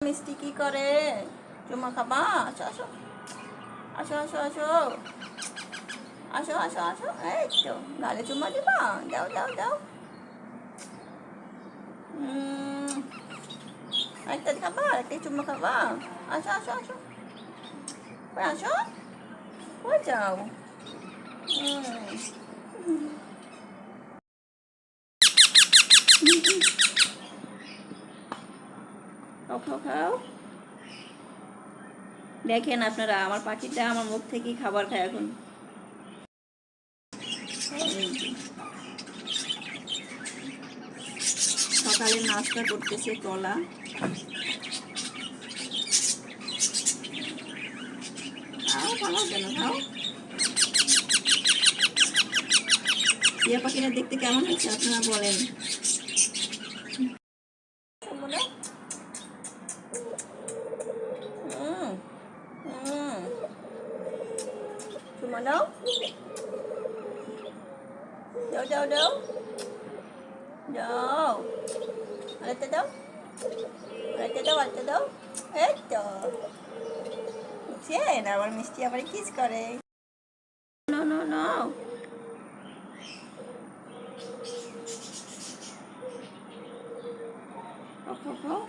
মিষ্টি কি করে? চুমা খাবা? আসো আসো আসো আসো আসো আসো আসো আসো। এই তো গালে চুমা দিবা? দাও দাও দাও। একটা খাবা? একটা চুমা খাবা? আসো আসো আসো আসো। কই যাও? খাও খাও খাও। দেখেন আপনারা, আমার পাখিটা আমার মুখ থেকেই খাবার খায় এখন। সকালে নাস্তা করতেছে কলা। খাও খাও কেন খাও। টিয়া পাখিটা দেখতে কেমন হচ্ছে আপনারা বলেন। চুমা দাও দাও দাও দাও দাও। আরেকটা দাও আরেকটা দাও আরেকটা দাও। এই তো বুঝছেন, আবার মিষ্টি আবার কিস করে। No no no. খাও খাও খাও।